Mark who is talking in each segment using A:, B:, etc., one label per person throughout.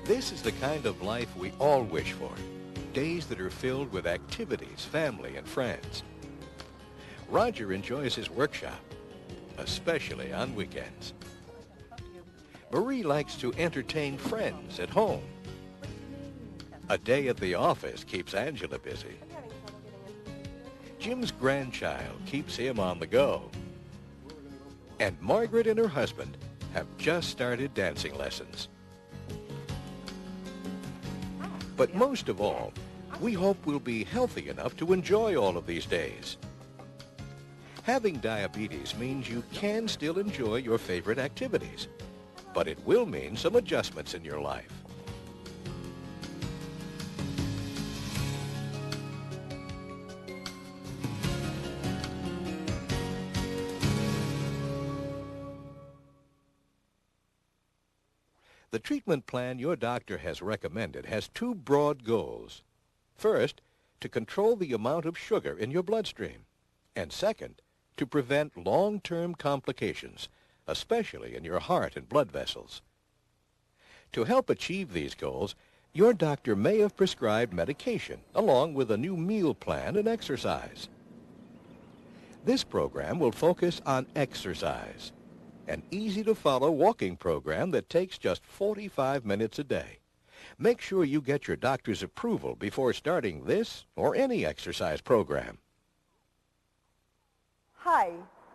A: This is the kind of life we all wish for. Days that are filled with activities, family, and friends. Roger enjoys his workshop, especially on weekends. Marie likes to entertain friends at home. A day at the office keeps Angela busy. Jim's grandchild keeps him on the go. And Margaret and her husband have just started dancing lessons. But most of all, we hope we'll be healthy enough to enjoy all of these days. Having diabetes means you can still enjoy your favorite activities, but it will mean some adjustments in your life. The treatment plan your doctor has recommended has two broad goals. First, to control the amount of sugar in your bloodstream. And second, to prevent long-term complications, especially in your heart and blood vessels. To help achieve these goals, your doctor may have prescribed medication along with a new meal plan and exercise. This program will focus on exercise, an easy-to-follow walking program that takes just 45 minutes a day. Make sure you get your doctor's approval before starting this or any exercise program.
B: Hi,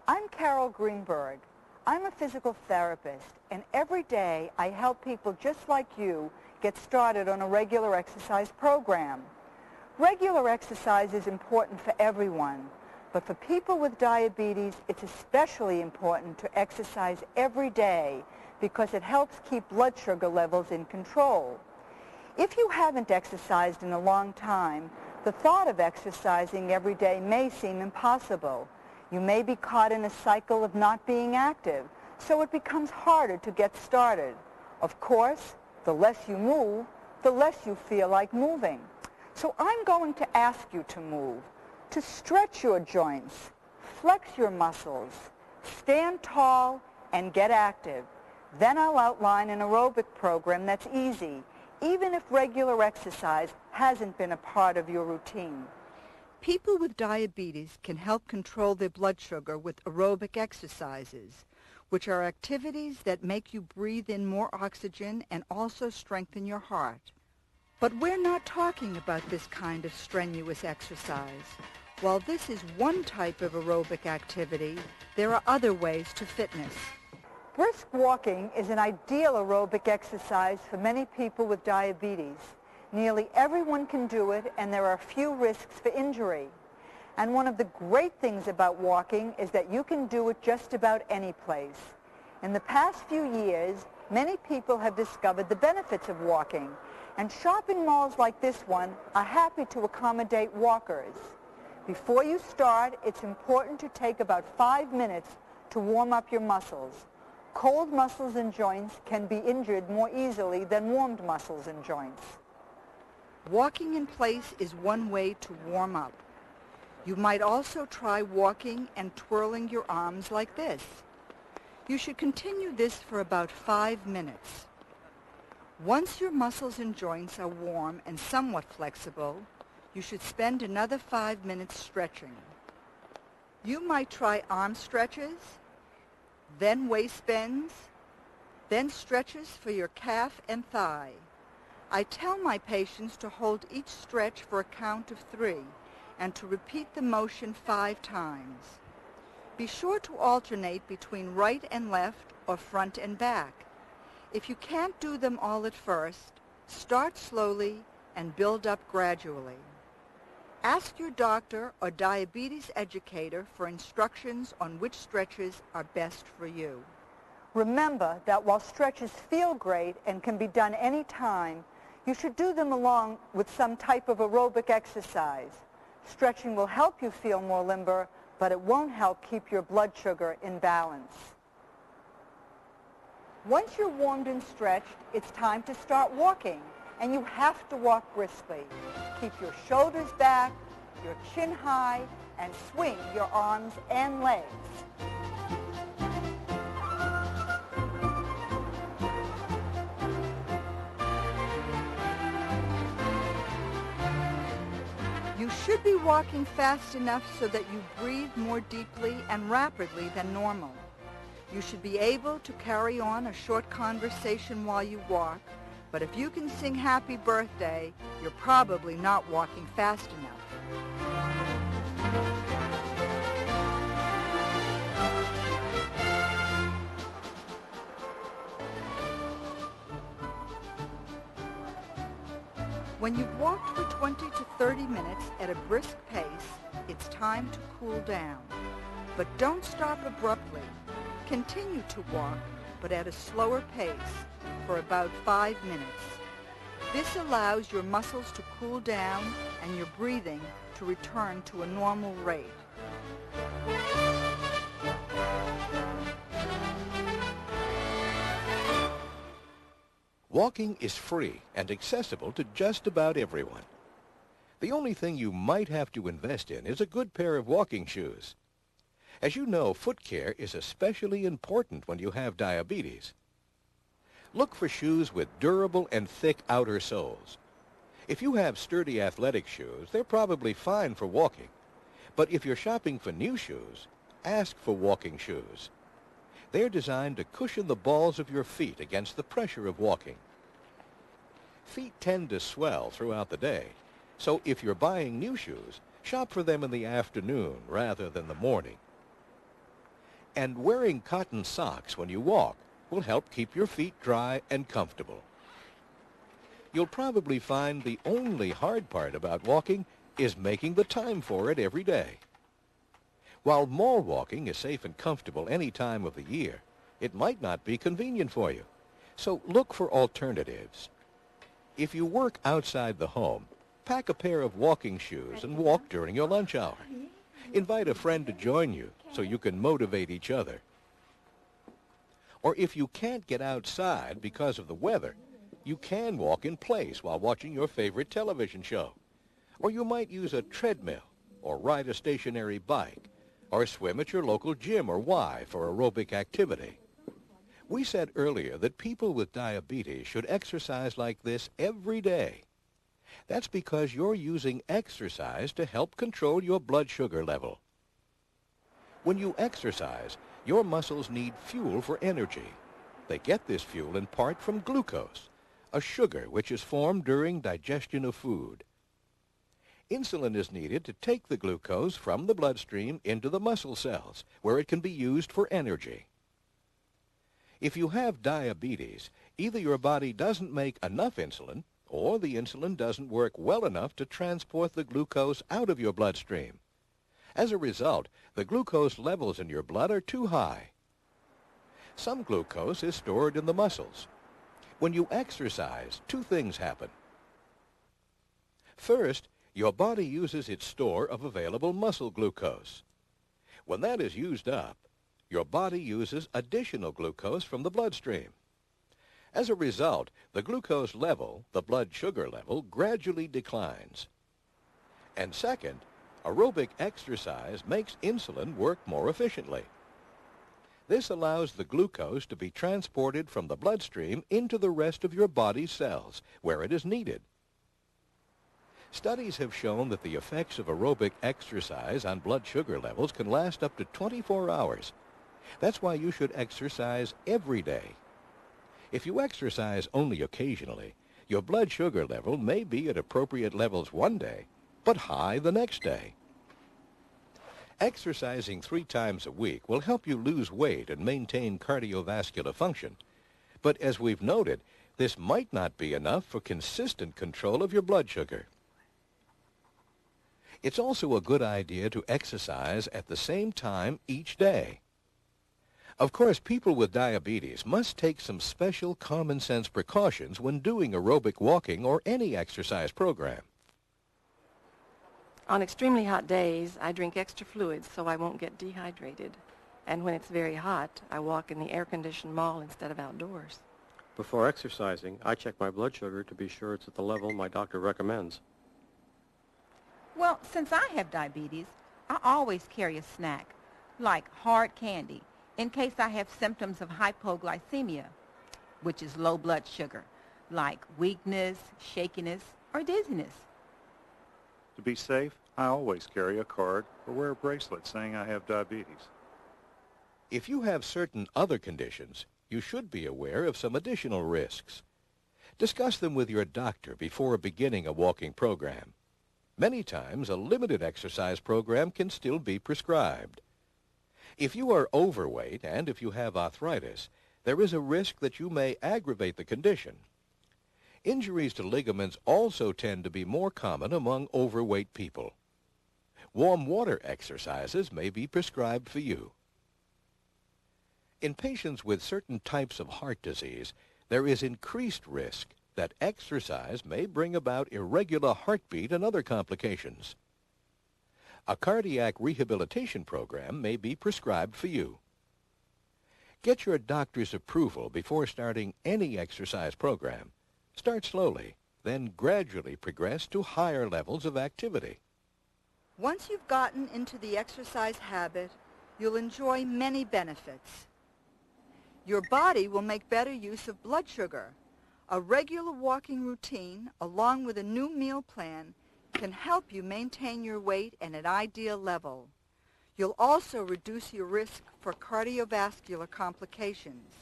B: I'm Carol Greenberg. I'm a physical therapist, and every day I help people just like you get started on a regular exercise program. Regular exercise is important for everyone, but for people with diabetes, it's especially important to exercise every day because it helps keep blood sugar levels in control. If you haven't exercised in a long time, the thought of exercising every day may seem impossible. You may be caught in a cycle of not being active, so it becomes harder to get started. Of course, the less you move, the less you feel like moving. So I'm going to ask you to move, to stretch your joints, flex your muscles, stand tall, and get active. Then I'll outline an aerobic program that's easy, even if regular exercise hasn't been a part of your routine. People with diabetes can help control their blood sugar with aerobic exercises, which are activities that make you breathe in more oxygen and also strengthen your heart. But we're not talking about this kind of strenuous exercise. While this is one type of aerobic activity, there are other ways to fitness. Brisk walking is an ideal aerobic exercise for many people with diabetes. Nearly everyone can do it, and there are few risks for injury. And one of the great things about walking is that you can do it just about any place. In the past few years, many people have discovered the benefits of walking, and shopping malls like this one are happy to accommodate walkers. Before you start, it's important to take about 5 minutes to warm up your muscles. Cold muscles and joints can be injured more easily than warmed muscles and joints. Walking in place is one way to warm up. You might also try walking and twirling your arms like this. You should continue this for about 5 minutes. Once your muscles and joints are warm and somewhat flexible, you should spend another 5 minutes stretching. You might try arm stretches, then waist bends, then stretches for your calf and thigh. I tell my patients to hold each stretch for a count of 3 and to repeat the motion 5 times. Be sure to alternate between right and left or front and back. If you can't do them all at first, start slowly and build up gradually. Ask your doctor or diabetes educator for instructions on which stretches are best for you. Remember that while stretches feel great and can be done any time, you should do them along with some type of aerobic exercise. Stretching will help you feel more limber, but it won't help keep your blood sugar in balance. Once you're warmed and stretched, it's time to start walking, and you have to walk briskly. Keep your shoulders back, your chin high, and swing your arms and legs. should be walking fast enough so that you breathe more deeply and rapidly than normal. You should be able to carry on a short conversation while you walk, but if you can sing happy birthday, you're probably not walking fast enough. When you've walked for 20 to 30 minutes at a brisk pace, it's time to cool down. But don't stop abruptly. Continue to walk, but at a slower pace, for about 5 minutes. This allows your muscles to cool down and your breathing to return to a normal rate.
A: Walking is free and accessible to just about everyone. The only thing you might have to invest in is a good pair of walking shoes. As you know, foot care is especially important when you have diabetes. Look for shoes with durable and thick outer soles. If you have sturdy athletic shoes, they're probably fine for walking. But if you're shopping for new shoes, ask for walking shoes. They're designed to cushion the balls of your feet against the pressure of walking. Feet tend to swell throughout the day, so if you're buying new shoes, shop for them in the afternoon rather than the morning. And wearing cotton socks when you walk will help keep your feet dry and comfortable. You'll probably find the only hard part about walking is making the time for it every day. While mall walking is safe and comfortable any time of the year, it might not be convenient for you. So look for alternatives. If you work outside the home, pack a pair of walking shoes and walk during your lunch hour. Invite a friend to join you so you can motivate each other. Or if you can't get outside because of the weather, you can walk in place while watching your favorite television show. Or you might use a treadmill or ride a stationary bike, or swim at your local gym or Y for aerobic activity. We said earlier that people with diabetes should exercise like this every day. That's because you're using exercise to help control your blood sugar level. When you exercise, your muscles need fuel for energy. They get this fuel in part from glucose, a sugar which is formed during digestion of food. Insulin is needed to take the glucose from the bloodstream into the muscle cells, where it can be used for energy. If you have diabetes, either your body doesn't make enough insulin, or the insulin doesn't work well enough to transport the glucose out of your bloodstream. As a result, the glucose levels in your blood are too high. Some glucose is stored in the muscles. When you exercise, two things happen. First, your body uses its store of available muscle glucose. When that is used up, your body uses additional glucose from the bloodstream. As a result, the glucose level, the blood sugar level, gradually declines. And second, aerobic exercise makes insulin work more efficiently. This allows the glucose to be transported from the bloodstream into the rest of your body's cells, where it is needed. Studies have shown that the effects of aerobic exercise on blood sugar levels can last up to 24 hours. That's why you should exercise every day. If you exercise only occasionally, your blood sugar level may be at appropriate levels one day, but high the next day. Exercising 3 times a week will help you lose weight and maintain cardiovascular function. But as we've noted, this might not be enough for consistent control of your blood sugar. It's also a good idea to exercise at the same time each day. Of course, people with diabetes must take some special common sense precautions when doing aerobic walking or any exercise program.
C: On extremely hot days, I drink extra fluids so I won't get dehydrated. And when it's very hot, I walk in the air-conditioned mall instead of outdoors.
D: Before exercising, I check my blood sugar to be sure it's at the level my doctor recommends.
E: Well, since I have diabetes, I always carry a snack, like hard candy, in case I have symptoms of hypoglycemia, which is low blood sugar, like weakness, shakiness, or dizziness.
F: To be safe, I always carry a card or wear a bracelet saying I have diabetes.
A: If you have certain other conditions, you should be aware of some additional risks. Discuss them with your doctor before beginning a walking program. Many times, a limited exercise program can still be prescribed. If you are overweight and if you have arthritis, there is a risk that you may aggravate the condition. Injuries to ligaments also tend to be more common among overweight people. Warm water exercises may be prescribed for you. In patients with certain types of heart disease, there is increased risk that exercise may bring about irregular heartbeat and other complications. A cardiac rehabilitation program may be prescribed for you. Get your doctor's approval before starting any exercise program. Start slowly, then gradually progress to higher levels of activity.
B: Once you've gotten into the exercise habit, you'll enjoy many benefits. Your body will make better use of blood sugar. A regular walking routine, along with a new meal plan, can help you maintain your weight at an ideal level. You'll also reduce your risk for cardiovascular complications.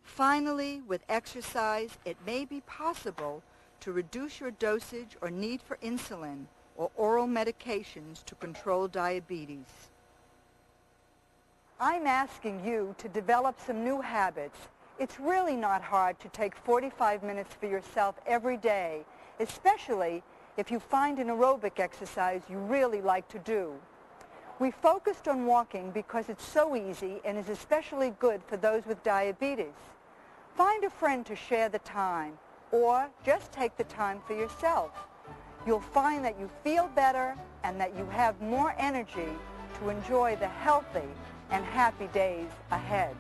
B: Finally, with exercise, it may be possible to reduce your dosage or need for insulin or oral medications to control diabetes. I'm asking you to develop some new habits. It's really not hard to take 45 minutes for yourself every day, especially if you find an aerobic exercise you really like to do. We focused on walking because it's so easy and is especially good for those with diabetes. Find a friend to share the time, or just take the time for yourself. You'll find that you feel better and that you have more energy to enjoy the healthy and happy days ahead.